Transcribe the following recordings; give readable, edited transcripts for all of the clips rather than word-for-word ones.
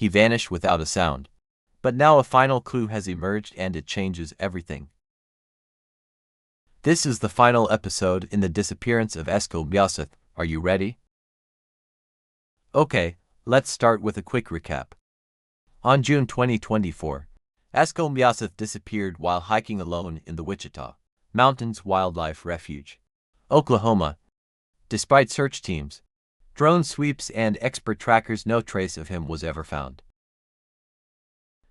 He vanished without a sound. But now a final clue has emerged and it changes everything. This is the final episode in the disappearance of Eskil Mjaaseth. Are you ready? Okay, let's start with a quick recap. On June 2024, Eskil Mjaaseth disappeared while hiking alone in the Wichita Mountains Wildlife Refuge, Oklahoma. Despite search teams, drone sweeps, and expert trackers, no trace of him was ever found.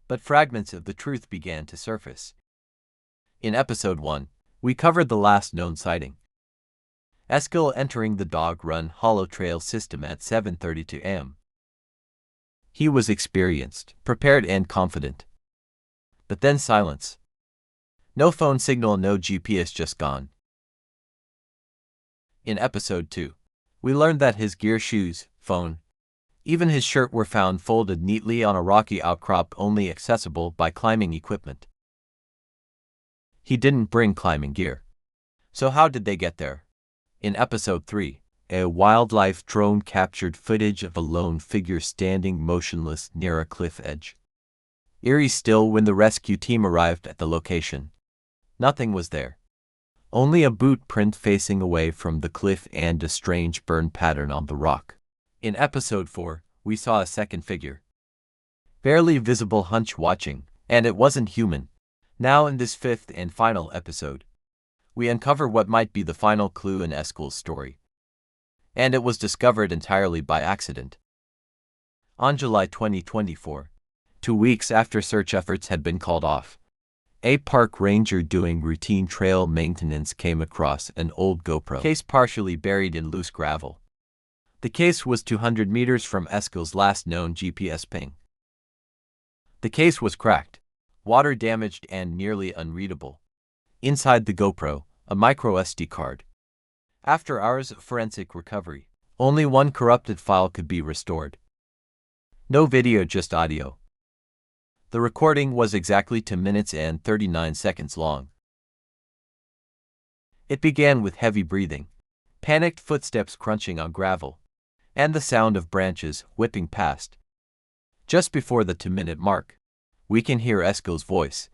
But fragments of the truth began to surface. In Episode 1, we covered the last known sighting. Eskil entering the Dog Run Hollow Trail system at 7:32 a.m. He was experienced, prepared, and confident. But then silence. No phone signal, no GPS, just gone. In Episode 2, we learned that his gear, shoes, phone, even his shirt were found folded neatly on a rocky outcrop only accessible by climbing equipment. He didn't bring climbing gear. So how did they get there? In Episode 3, a wildlife drone captured footage of a lone figure standing motionless near a cliff edge. Eerie still when the rescue team arrived at the location. Nothing was there. Only a boot print facing away from the cliff and a strange burn pattern on the rock. In Episode 4, we saw a second figure. Barely visible, hunch watching, and it wasn't human. Now in this fifth and final episode, we uncover what might be the final clue in Eskil's story. And it was discovered entirely by accident. On July 2024, 2 weeks after search efforts had been called off, a park ranger doing routine trail maintenance came across an old GoPro case partially buried in loose gravel. The case was 200 meters from Eskil's last known GPS ping. The case was cracked, water damaged, and nearly unreadable. Inside the GoPro, a micro SD card. After hours of forensic recovery, only one corrupted file could be restored. No video, just audio. The recording was exactly 2 minutes and 39 seconds long. It began with heavy breathing, panicked footsteps crunching on gravel, and the sound of branches whipping past. Just before the 2-minute mark, we can hear Eskil's voice.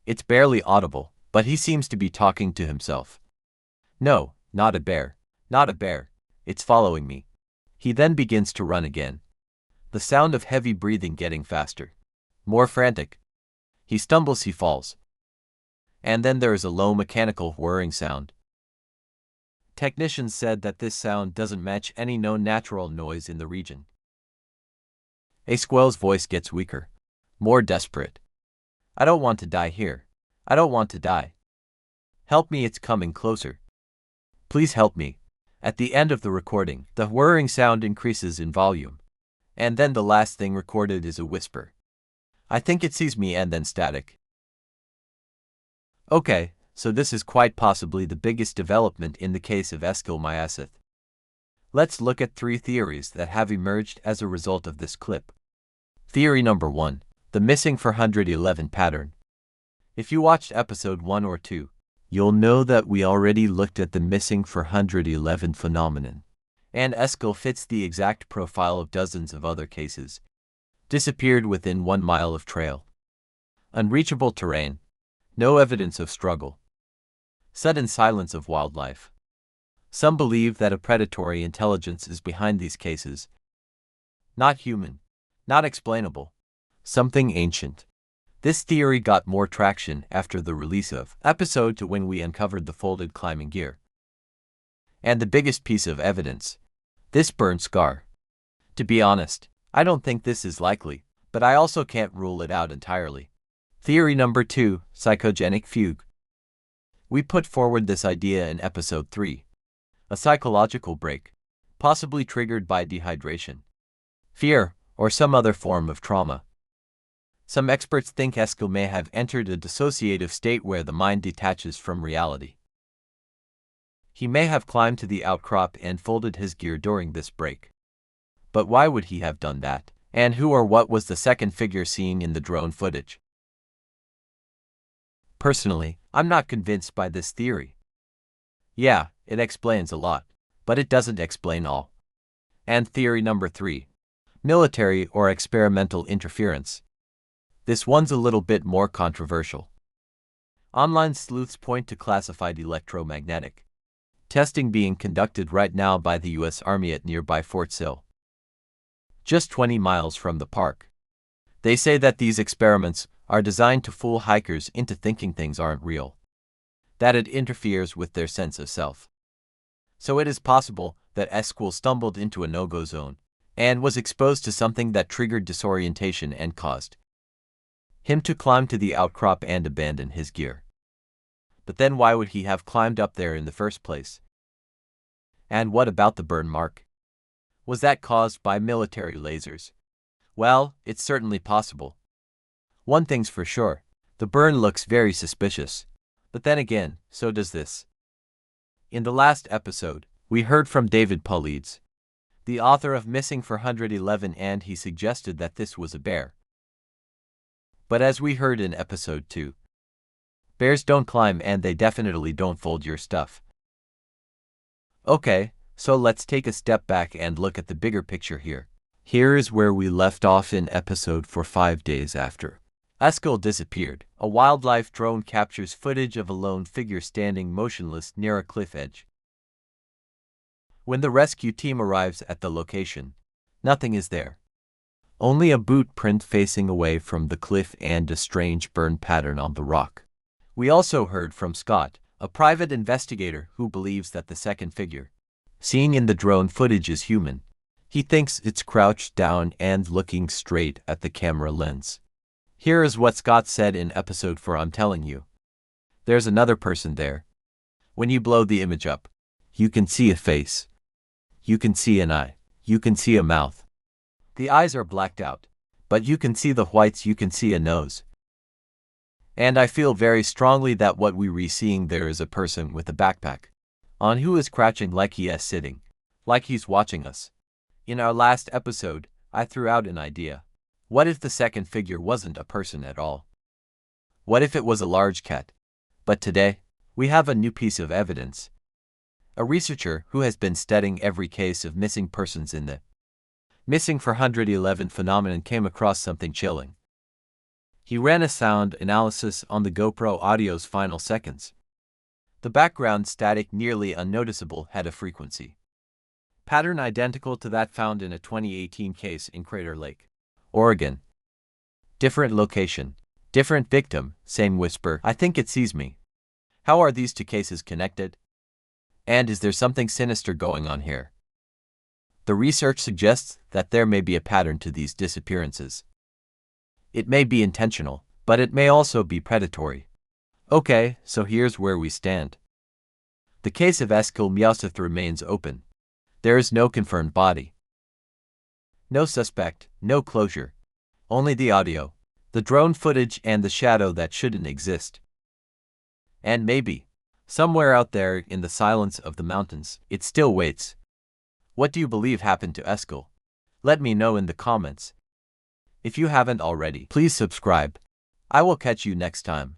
It's barely audible, but he seems to be talking to himself. No, not a bear. Not a bear. It's following me. He then begins to run again. The sound of heavy breathing getting faster. More frantic. He stumbles, he falls. And then there is a low mechanical whirring sound. Technicians said that this sound doesn't match any known natural noise in the region. A squirrel's voice gets weaker, more desperate. I don't want to die here. I don't want to die. Help me, it's coming closer. Please help me. At the end of the recording, the whirring sound increases in volume. And then the last thing recorded is a whisper. I think it sees me, and then static. Okay, so this is quite possibly the biggest development in the case of Eskil Mjaaseth. Let's look at 3 theories that have emerged as a result of this clip. Theory number 1, the missing 411 pattern. If you watched Episode 1 or 2, you'll know that we already looked at the missing 411 phenomenon. And Eskil fits the exact profile of dozens of other cases. Disappeared within 1 mile of trail. Unreachable terrain. No evidence of struggle. Sudden silence of wildlife. Some believe that a predatory intelligence is behind these cases. Not human. Not explainable. Something ancient. This theory got more traction after the release of Episode 2 when we uncovered the folded climbing gear. And the biggest piece of evidence. This burn scar. To be honest, I don't think this is likely, but I also can't rule it out entirely. Theory number 2, psychogenic fugue. We put forward this idea in Episode 3. A psychological break, possibly triggered by dehydration, fear, or some other form of trauma. Some experts think Eskil may have entered a dissociative state where the mind detaches from reality. He may have climbed to the outcrop and folded his gear during this break. But why would he have done that? And who or what was the second figure seen in the drone footage? Personally, I'm not convinced by this theory. Yeah, it explains a lot, but it doesn't explain all. And theory number 3, military or experimental interference. This one's a little bit more controversial. Online sleuths point to classified electromagnetic testing being conducted right now by the U.S. Army at nearby Fort Sill, just 20 miles from the park. They say that these experiments are designed to fool hikers into thinking things aren't real, that it interferes with their sense of self. So it is possible that Eskil stumbled into a no-go zone and was exposed to something that triggered disorientation and caused him to climb to the outcrop and abandon his gear. But then why would he have climbed up there in the first place? And what about the burn mark? Was that caused by military lasers? Well, it's certainly possible. One thing's for sure, the burn looks very suspicious. But then again, so does this. In the last episode, we heard from David Paulides, the author of Missing 411, and he suggested that this was a bear. But as we heard in episode 2, bears don't climb and they definitely don't fold your stuff. Okay, so let's take a step back and look at the bigger picture here. Here is where we left off in episode 4 5 days after Eskil disappeared. A wildlife drone captures footage of a lone figure standing motionless near a cliff edge. When the rescue team arrives at the location, nothing is there. Only a boot print facing away from the cliff and a strange burn pattern on the rock. We also heard from Scott, a private investigator who believes that the second figure seen in the drone footage is human. He thinks it's crouched down and looking straight at the camera lens. Here is what Scott said in episode 4. I'm telling you, there's another person there. When you blow the image up, you can see a face. You can see an eye. You can see a mouth. The eyes are blacked out, but you can see the whites. You can see a nose. And I feel very strongly that what we're seeing there is a person with a backpack on who is crouching like he is sitting, like he's watching us. In our last episode, I threw out an idea. What if the second figure wasn't a person at all? What if it was a large cat? But today, we have a new piece of evidence. A researcher who has been studying every case of missing persons in the Missing 411 phenomenon came across something chilling. He ran a sound analysis on the GoPro audio's final seconds. The background static, nearly unnoticeable, had a frequency pattern identical to that found in a 2018 case in Crater Lake, Oregon. Different location, different victim, same whisper. I think it sees me. How are these two cases connected? And is there something sinister going on here? The research suggests that there may be a pattern to these disappearances. It may be intentional, but it may also be predatory. Okay, so here's where we stand. The case of Eskil Mjaaseth remains open. There is no confirmed body. No suspect, no closure. Only the audio, the drone footage, and the shadow that shouldn't exist. And maybe, somewhere out there in the silence of the mountains, it still waits. What do you believe happened to Eskil? Let me know in the comments. If you haven't already, please subscribe. I will catch you next time.